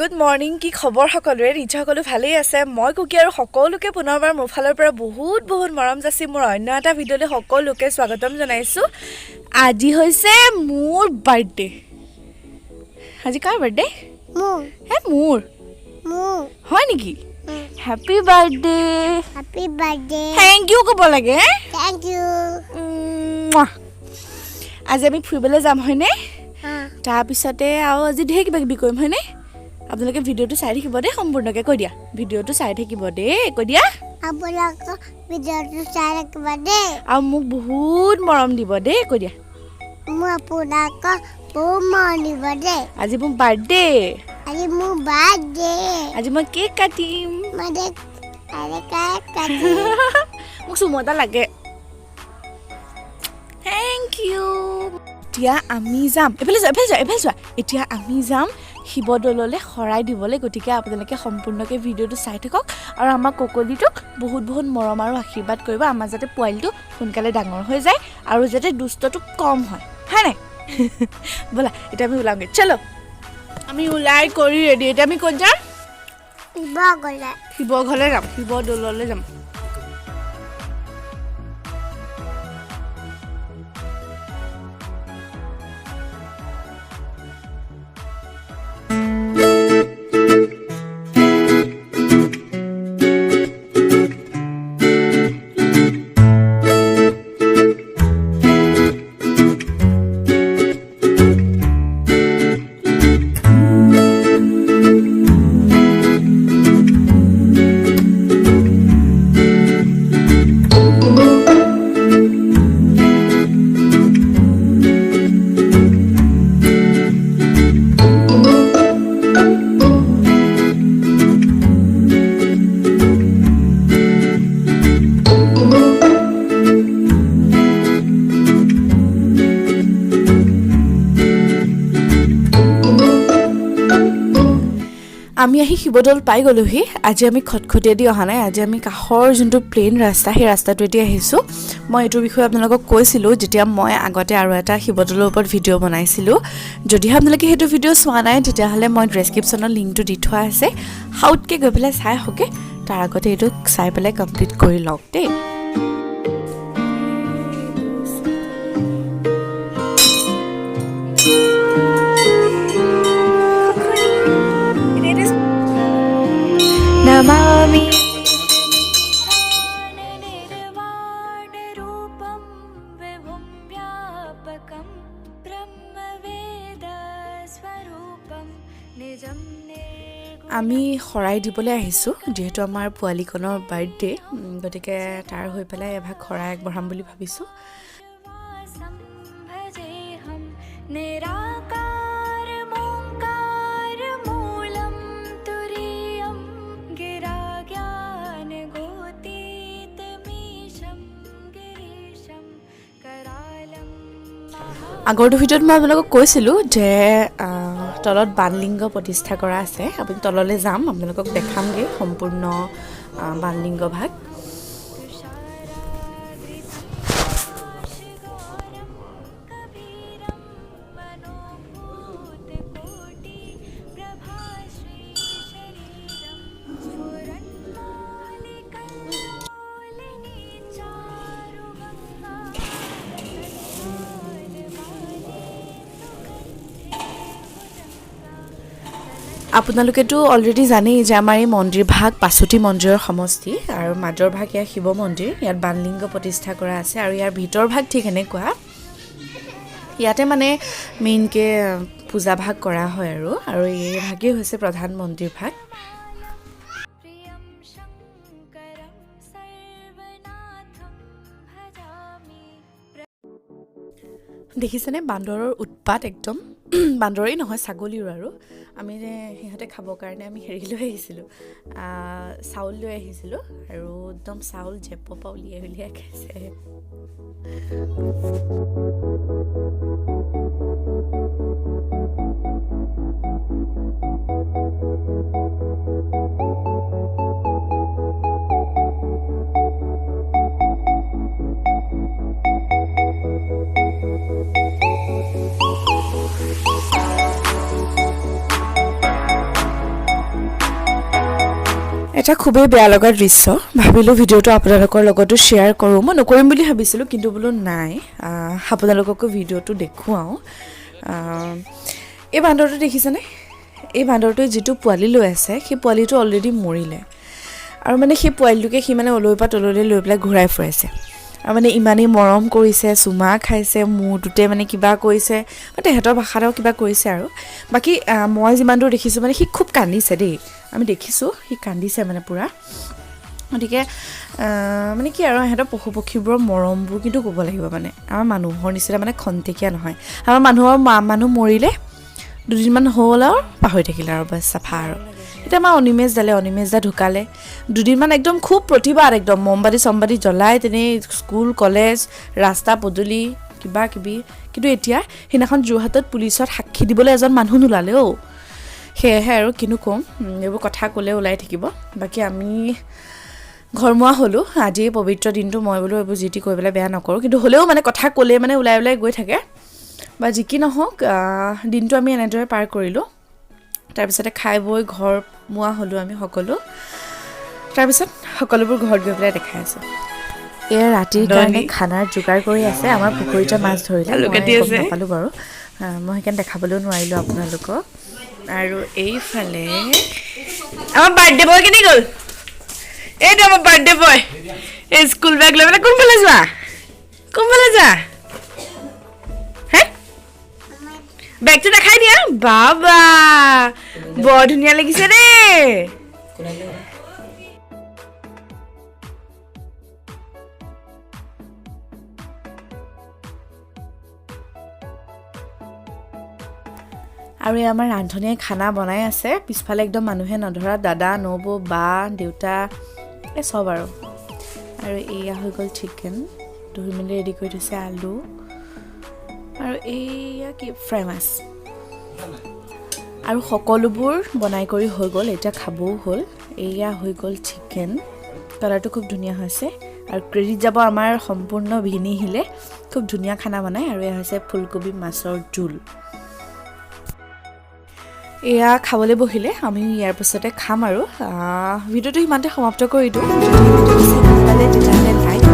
Good morning কি খবৰ সকলোৰে নিশ্চয় সকলো ভালেই আছে মই কুকি আৰু সকলোকে পুনৰবাৰ মোৰ ফালৰ পৰা বহুত বহুত মৰম যাচি মোৰ অন্য এটা ভিডিঅ'লৈ সকলোকে স্বাগতম জনাইছোঁ আজি হৈছে মোৰ বাৰ্থডে আজি কাৰ বাৰ্থডে মোৰ হয় নেকি হ্যাপি বাৰ্থডে থেংক ইউ ক'ব লাগে Thank you. আজি আমি ফুৰিবলৈ যাম হয়নে তাৰপিছতে আৰু আজি ঢেৰ কিবা কিবি কৰিম হয়নে আপোনালোকে ভিডিঅ'টো চাই থাকিব দেই সম্পূৰ্ণকৈ কৈ দিয়া ভিডিঅ'টো চাই থাকিব দেই কৈ দিয়া আপোনালোকে ভিডিঅ'টো চাই থাকিব দেই আৰু মোক বহুত মৰম দিব দেই কৈ দিয়া মই আপোনালোকক বহুত মৰম দিব দেই আজি মোৰ বাৰ্থডে আজি মোৰ বাৰ্থডে আজি মই কেক কাটিম মানে কেক কাটি মোক চুমু এটা লাগে থেংক ইউ এতিয়া আমি যাম এইফালে যোৱা এতিয়া আমি যাম শিৱদৌললৈ শৰাই দিবলৈ গতিকে আপোনালোকে সম্পূৰ্ণকৈ ভিডিঅ'টো চাই থাকক আৰু আমাৰ ককলিটোক বহুত বহুত মৰম আৰু আশীৰ্বাদ কৰিব আমাৰ যাতে পোৱালিটো সোনকালে ডাঙৰ হৈ যায় আৰু যাতে দুষ্টটো কম হয় নাই ব'লা এতিয়া আমি ওলাওঁগৈ চলো আমি ওলাই কৰি ৰেডি এতিয়া আমি ক'ত যাম শিৱঘৰলৈ যাম শিৱদৌললৈ যাম আমি আহি শিৱদৌল পাই গ'লোহি আজি আমি খটখটীয়াদি অহা নাই আজি আমি কাষৰ যোনটো প্লেইন ৰাস্তা সেই ৰাস্তাটোৱেদি আহিছোঁ মই এইটোৰ বিষয়ে আপোনালোকক কৈছিলোঁ যেতিয়া মই আগতে আৰু এটা শিৱদৌলৰ ওপৰত ভিডিঅ' বনাইছিলোঁ যদিহে আপোনালোকে সেইটো ভিডিঅ' চোৱা নাই তেতিয়াহ'লে মই ডেছক্ৰিপশ্যনত লিংকটো দি থোৱা আছে হাউতকৈ গৈ পেলাই চাই আহোঁগৈ তাৰ আগতে এইটো চাই পেলাই কমপ্লিট কৰি লওক দেই नमामि निर्वाणरूपं विभुं व्यापकं ब्रह्मवेदस्वरूपं निजं আমি শৰাই দিবলৈ আহিছোঁ যিহেতু আমাৰ পোৱালিকনৰ বাৰ্থডে গতিকে তাৰ হৈ পেলাই এভাগ শৰাই আগবঢ়াম বুলি ভাবিছোঁ আগৰটো ভিডিঅ'ত মই আপোনালোকক কৈছিলোঁ যে তলত বাণলিংগ প্ৰতিষ্ঠা কৰা আছে আপুনি তললৈ যাম আপোনালোকক দেখামগৈ সম্পূৰ্ণ বাণলিংগ ভাগ আপোনালোকেতো অলৰেডি জানেই যে আমাৰ এই মন্দিৰ ভাগ পাছতি মন্দিৰৰ সমষ্টি আৰু মাজৰ ভাগ ইয়াৰ শিৱ মন্দিৰ ইয়াত বাণলিংগ প্ৰতিষ্ঠা কৰা আছে আৰু ইয়াৰ ভিতৰ ভাগ ঠিক এনেকুৱা ইয়াতে মানে মেইনকৈ পূজা ভাগ কৰা হয় আৰু এই ভাগেই হৈছে প্ৰধান মন্দিৰ ভাগ দেখিছেনে বান্দৰৰ উৎপাত একদম বান্দৰেই নহয় ছাগলীৰ আৰু আমি সিহঁতে খাবৰ কাৰণে আমি হেৰি লৈ আহিছিলোঁ চাউল লৈ আহিছিলোঁ আৰু একদম চাউল জেপৰ পৰা উলিয়াই খাইছে এটা খুবেই বেয়া লগা দৃশ্য ভাবিলোঁ ভিডিঅ'টো আপোনালোকৰ লগতো শ্বেয়াৰ কৰোঁ মই নকৰিম বুলি ভাবিছিলোঁ কিন্তু বোলো নাই আপোনালোককো ভিডিঅ'টো দেখুৱাওঁ এই বান্দৰটো দেখিছেনে এই বান্দৰটোৱে যিটো পোৱালি লৈ আছে সেই পোৱালিটো অলৰেডি মৰিলে আৰু মানে সেই পোৱালিটোকে সি মানে অলৈৰ পৰা তললৈ লৈ পেলাই ঘূৰাই ফুৰাইছে আৰু মানে ইমানেই মৰম কৰিছে চুমা খাইছে মূৰটোতে মানে কিবা কৰিছে মানে তেহেঁতৰ ভাষাটো কিবা কৰিছে আৰু বাকী মই যিমান দূৰ দেখিছোঁ মানে সি খুব কান্দিছে দেই আমি দেখিছোঁ সি কান্দিছে মানে পূৰা গতিকে মানে কি আৰু সিহঁতৰ পশু পক্ষীবোৰৰ মৰমবোৰ কিন্তু ক'ব লাগিব মানে আমাৰ মানুহৰ নিচিনা মানে খন্তেকীয়া নহয় আমাৰ মানুহ মৰিলে দুদিনমান হ'ল আৰু পাহৰি থাকিলে আৰু বাছ চাফা আৰু এতিয়া আমাৰ অনিমেষ দা ঢুকালে দুদিনমান একদম খুব প্ৰতিবাদ একদম মমবাতি চমবাতি জ্বলাই তেনেই স্কুল কলেজ ৰাস্তা পদূলি কিবা কিবি কিন্তু এতিয়া সেইদিনাখন যোৰহাটত পুলিচত সাক্ষী দিবলৈ এজন মানুহ নোলালে সেয়েহে আৰু কিনো ক'ম এইবোৰ কথা ক'লে ওলাই থাকিব বাকী আমি ঘৰমুৱা হ'লোঁ আজি পবিত্ৰ দিনটো মই বোলো এইবোৰ যি টি কৈ পেলাই বেয়া নকৰোঁ কিন্তু হ'লেও মানে কথা ক'লে মানে ওলাই গৈ থাকে বা যি কি নহওক দিনটো আমি এনেদৰে পাৰ কৰিলোঁ তাৰপিছতে খাই বৈ ঘৰমুৱা হ'লোঁ আমি সকলো তাৰপিছত সকলোবোৰ ঘৰত গৈ পেলাই দেখাই আছোঁ এয়া ৰাতিৰ কাৰণে খানাৰ যোগাৰ কৰি আছে আমাৰ পুখুৰীতে মাছ ধৰিলে মই গম নাপালোঁ বাৰু মই সেইকাৰণে দেখাবলৈও নোৱাৰিলোঁ আপোনালোকক আৰু এইফালে আমাৰ বাৰ্থডে বয় কেনে গ'ল এইটো আমাৰ বাৰ্থডে বয় এই স্কুল বেগ লৈ পেলাই কোনফালে যোৱা হে বেগটো দেখাই দিয়া বাবা বৰ ধুনীয়া লাগিছে দেই আৰু এই আমাৰ ৰান্ধনীয়ে খানা বনাই আছে পিছফালে একদম মানুহে নধৰা দাদা নবৌ বা দেউতা এই চব আৰু এয়া হৈ গ'ল চিকেন ধুই মেলি ৰেডি কৰি থৈছে আলু আৰু এয়া কি ফ্ৰাই মাছ আৰু সকলোবোৰ বনাই কৰি হৈ গ'ল এতিয়া খাবও হ'ল এয়া হৈ গ'ল চিকেন কালাৰটো খুব ধুনীয়া হৈছে আৰু ক্ৰেডিট যাব আমাৰ সম্পূৰ্ণ ভিনি হিলে খুব ধুনীয়া খানা বনায় আৰু এয়া হৈছে ফুলকবি মাছৰ জোল এয়া খাবলৈ বহিলে আমি ইয়াৰ পিছতে খাম আৰু ভিডিঅ'টো সিমানতে সমাপ্ত কৰি দিওঁ যদি ভিডিঅ'টো ভাল লাগে তেতিয়াহ'লে লাইক